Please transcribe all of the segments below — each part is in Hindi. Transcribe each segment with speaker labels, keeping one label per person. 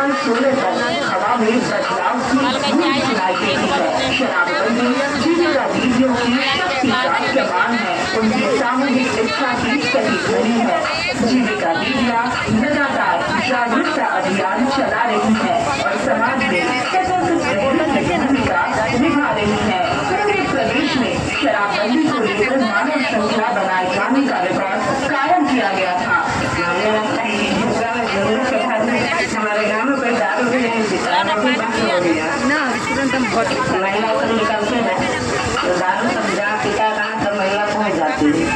Speaker 1: साल 16 तक हवा में बदलाव की धूम सुनाई देती है। शराबबंदी जीविका दीदियों की शक्ति का प्रमाण है, उनकी सामूहिक इच्छा की सही ध्वनि है। जीविका दीदियाँ लगातार जागरूकता अभियान चला रही है और समाज में सशक्त भूमिका निभा रही है। पूरे प्रदेश में शराबबंदी को लेकर मानव संख्या बनाए जाने का रिकॉर्ड कायम किया गया था। हमारे गाँव में कोई दारू भी नहीं पीता, तुरंत हम बहुत महिला को निकलते हैं तो दारू समझा पिता कहाँ तब महिला पहुँच जाती है।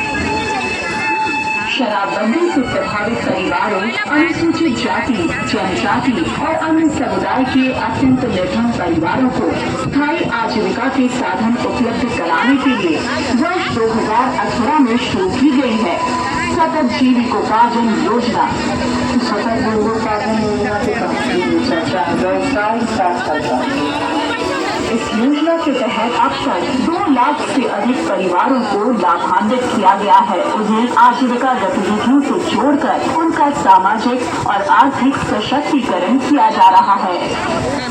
Speaker 1: शराबबंदी से प्रभावित परिवारों, अनुसूचित जाति, जनजाति और अन्य समुदाय के अत्यंत निर्धन परिवारों को स्थायी आजीविका के साधन उपलब्ध कराने के लिए वर्ष 2018 में शुरू की गई है सतत जीविकोपार्जन योजना। सतत जीविकोपार्जन योजना के चर्चा इस योजना के तहत अब तक 2 लाख से अधिक परिवारों को लाभान्वित किया गया है। उन्हें आजीविका गतिविधियों से जोड़कर उनका सामाजिक और आर्थिक सशक्तिकरण किया जा रहा है।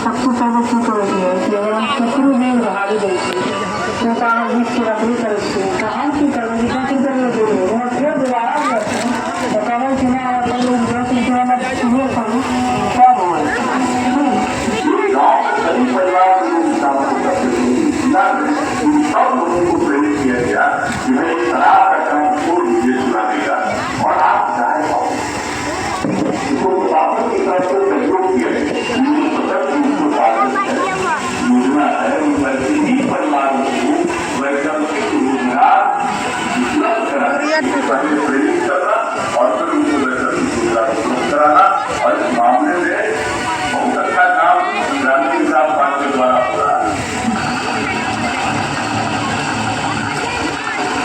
Speaker 1: सबसे पहले शत्रु में भारी
Speaker 2: सब लोगों को प्रेरित किया गया कि मैं इस तरह का काम को मुझे सुना देगा और आप चाहे वापस की तरफ से सहयोग किया योजना है उन परिवारों को वैकल्पिक रोजगार उपलब्ध कराने पहले प्रेरित करना और फिर उनको वैकल्पिक रोजगार उपलब्ध कराना और इस मामले में बहुत अच्छा काम ग्रामीण विकास विभाग के द्वारा हो रहा है।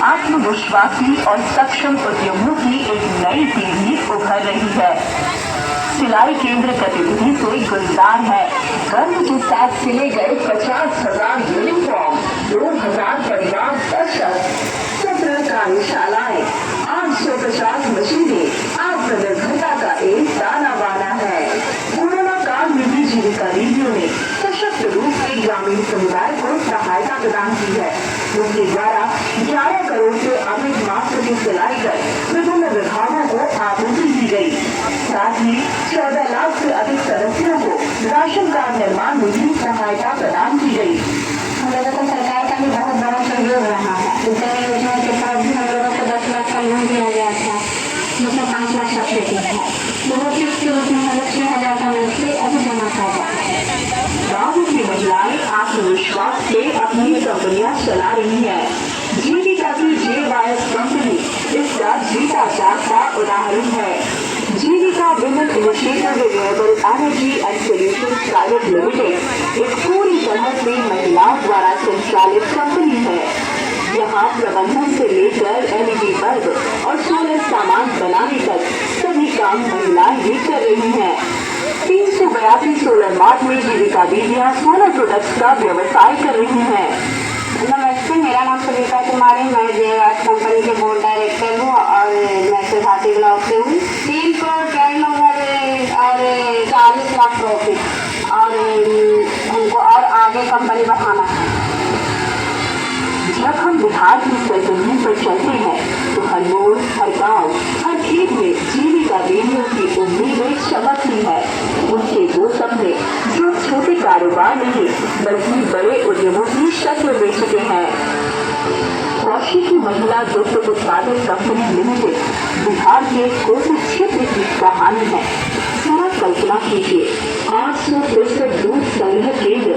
Speaker 1: आत्मविश्वासी और सक्षम उद्यमियों की एक नई पीढ़ी उभर रही है। सिलाई केंद्र गतिविधि से गुलजार है। गर्व के साथ सिले गए 50,000 यूनिफॉर्म, 2,000 परिवार दर्शक, 17 कार्यशालाएं, 850 मशीनें आत्मनिर्भरता का एक दाना बाना है। कोरोना काल में भी जीविका दीदियों ने सशक्त रूप से ग्रामीण समुदाय को सहायता प्रदान की है। उनके द्वारा 11 करोड़ से अधिक मास्क की सिलाई कर विभिन्न विभागों को आपूर्ति की गई। साथ ही 14 लाख से अधिक सदस्यों को राशन कार्ड निर्माण में भी सहायता प्रदान की गई।
Speaker 3: हम लोगों को सरकार का भी बहुत बड़ा सहयोग रहा है। उज्ज्वला योजना के तहत भी हम लोगों को 10 लाख का लोन दिया गया था, जिसमें 5 लाख सब्सिडी है। बहुत के रूप में हमें 6,000 का मंथली अभी जमा करता है।
Speaker 1: गाँव की महिलाएं आत्मविश्वास से अपनी कंपनियां चला रही है। जीविका की JYS कंपनी इसका जीता जागता उदाहरण है। Jeevika women initiative renewable energy and solutions private limited एक पूरी तरह से महिलाओं द्वारा संचालित कंपनी है। यहाँ प्रबंधन से लेकर LED बल्ब और सोलर सामान बनाने तक सभी काम महिलाएं ही कर रही हैं। 382 सोलर मार्ट में जीविका दीदियाँ सोलर प्रोडक्ट्स का व्यवसाय कर रही हैं।
Speaker 3: नमस्ते, मेरा नाम सुनीता कुमारी, मैं JYS कंपनी के बोर्ड डायरेक्टर हूँ और मैं सिधाती ब्लॉक से हूँ। 3 करोड़ टर्नओवर और 40 लाख प्रॉफिट और हमको और आगे कंपनी बढ़ाना है।
Speaker 1: जब हम बिहार की सरजमीन पर चलते हैं तो हर मोड़, हर गांव, हर खेत में जीविका दीदियों की उम्मीदें चमकती है। उनके वो सपने जो छोटे कारोबार नहीं बल्कि बड़े उद्यमों की शक्ल ले चुके हैं। कौशी की महिला दुग्ध उत्पादक कंपनी लिमिटेड बिहार के कोसी क्षेत्र की कहानी है। जरा कल्पना कीजिए, 863 दूध संग्रह केंद्र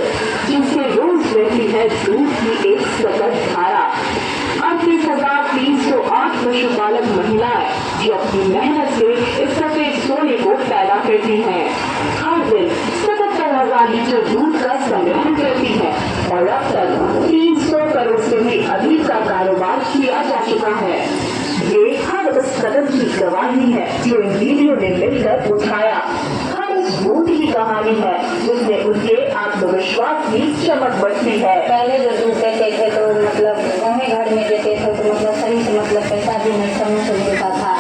Speaker 1: जिनसे रोज बहती है दूध की एक सतत धारा। 38,308 पशुपालक महिलाएं जो अपनी मेहनत से इस सफेद सोने को पैदा करती हैं। हर दिन 77,000 लीटर दूध का संग्रह करती है और अब तक 300 करोड़ से भी अधिक का कारोबार किया जा चुका है। ये हर उस कदम की गवाही है जो इन दीदियों ने मिलकर उठाया। हर उस बूंद की कहानी है जिसमें उनके आत्मविश्वास की चमक बढ़ती है।
Speaker 3: पहले जो दूध देते थे तो मतलब वहीं घर में देते थे तो मतलब सही से मतलब पैसा भी नहीं समय से मिलता था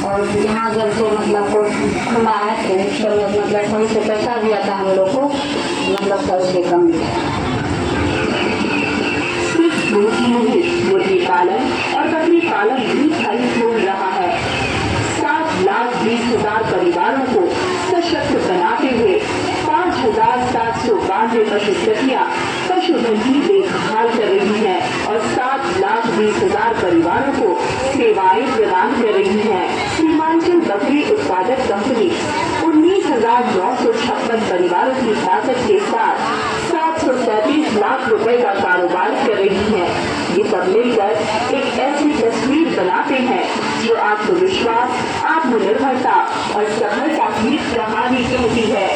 Speaker 3: और यहाँ जब से मतलब को घुमाए थे, तो मतलब कहीं से पैसा दिया था हम लोग को, मतलब कल से कम।
Speaker 1: सिर्फ दूध ही नहीं, मुर्गी पालन और बकरी पालन भी फल फूल रहा है। 7,20,000 परिवारों को सशक्त बनाते हुए 5,792 पशु सखियां पशुधन की देखभाल कर रही है और 7,20,000 परिवारों को सेवाएं प्रदान कर रही है। सीमांचल बकरी उत्पादक कंपनी 19,956 परिवारों की ताकत के साथ 737 लाख रुपए का कारोबार कर रही है। ये सब मिलकर एक ऐसी तस्वीर बनाते हैं जो आत्मविश्वास, आत्मनिर्भरता और सफलता की कहानी कहती है।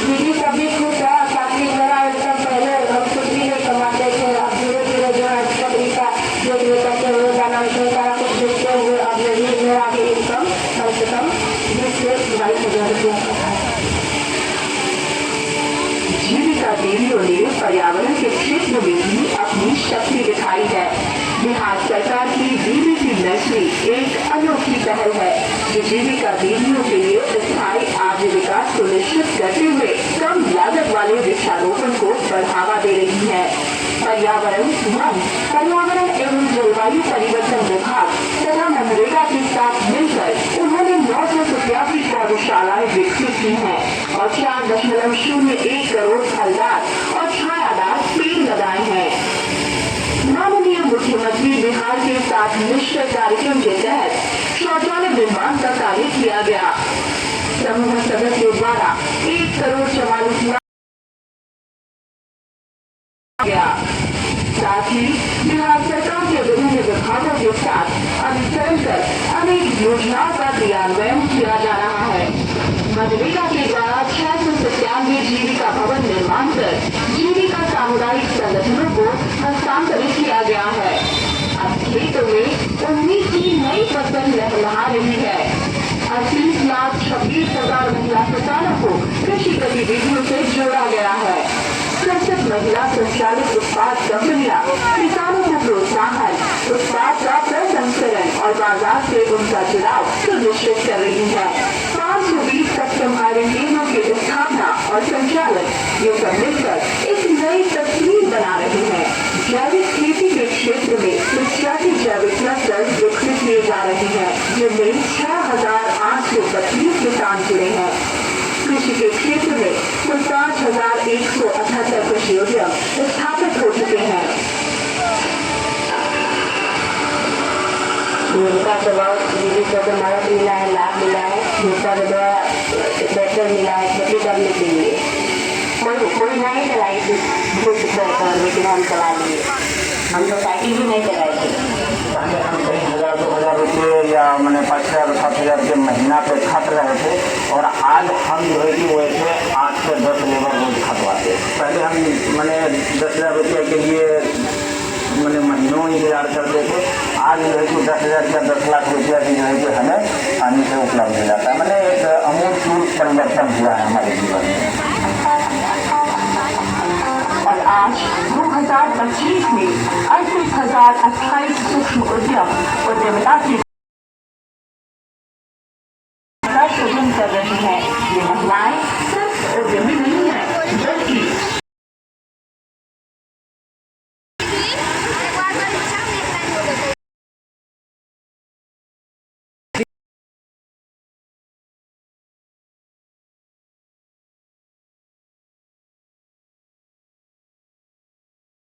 Speaker 3: दीदी कभी खुश है, काफी मेरा एकदम पहले हम कुछ भी नहीं कमाते थे, अब धीरे धीरे जो है बकरी का जो करते हुए जाना सारा कुछ देखते हुए अब यही मेरा भी इनकम कम से कम 20 से 22,000 रुपया का है।
Speaker 1: जीविका देवियों ने पर्यावरण के क्षेत्र में भी अपनी शक्ति दिखाई है। बिहार सरकार की DBT नर्सरी एक अनोखी पहल है जो जीविका देवियों के लिए स्थायी आजीविका सुनिश्चित करते हुए कम लागत वाले वृक्षारोपण को बढ़ावा दे रही है। पर्यावरण एवं जलवायु परिवर्तन विभाग तथा मनरेगा के साथ मिलकर उन्होंने 987 पौधशालाएं विकसित की हैं और 4.01 करोड़ फलदार और छायादार पेड़ लगाए हैं। माननीय मुख्यमंत्री बिहार के साथ निश्चय कार्यक्रम के तहत शौचालय निर्माण का कार्य किया गया। समूह सदस्यों द्वारा 1,44 लाख गया। साथ ही बिहार सरकार के विभिन्न विभागों के साथ अनुसरण कर अनेक योजनाओं का क्रियान्वयन किया जा रहा है। मनरेगा के द्वारा 697 जीविका भवन निर्माण कर जीविका सामुदायिक संगठनों को हस्तांतरित किया गया है। अब खेतों में उम्मीद की नई फसल लहलहा रही है। 38,26,000 महिला किसानों को कृषि गतिविधियों से जोड़ा गया है। सशक्त महिला संचालित उत्पाद कंपनियां किसानों को प्रोत्साहन, उत्पाद का प्रसंस्करण और बाजार से उनका जुड़ाव सुनिश्चित कर रही है। 520 कस्टम आयरन केंद्रों की स्थापना और संचालन ये सब मिलकर एक नई तस्वीर बना रही है। जैविक खेती के क्षेत्र में 85 जैविक क्लस्टर विकसित किए जा रहे हैं जिनमें 6,832 किसान जुड़े हैं। कृषि के क्षेत्र में कुल 5,178 कृषि उद्यम स्थापित हो चुके हैं।
Speaker 3: उनका तो बहुत दीदी को तो मदद मिला है, लाभ मिला है, दूसरा ट्रैक्टर मिला है खेती करने के लिए। कोई नहीं चलाई थी लेकिन हम चला लिए। हम तो साइकिल भी नहीं चलाई थी।
Speaker 4: पहले हम कई 1,000-2,000 रुपये या मैंने 5,000-7,000 के महीना पे खट रहे थे और आज हम जो है कि वैसे 8 से 10 लेबर रोज खटवाते। पहले हम मैंने 10,000 रुपये के लिए मैंने महीनों इंतजार करते थे। आज जो है कि 10,000 या 10 लाख रुपया की जो है कि हमें आसानी से उपलब्ध हो जाता है। मैंने एक अमूलचूल परिवर्तन हुआ है हमारे जीवन में।
Speaker 1: और आज 2025 में 38,028 सूक्ष्म उद्यमिता की सृजन कर रही है। ये महिलाएं सिर्फ उद्यमी नहीं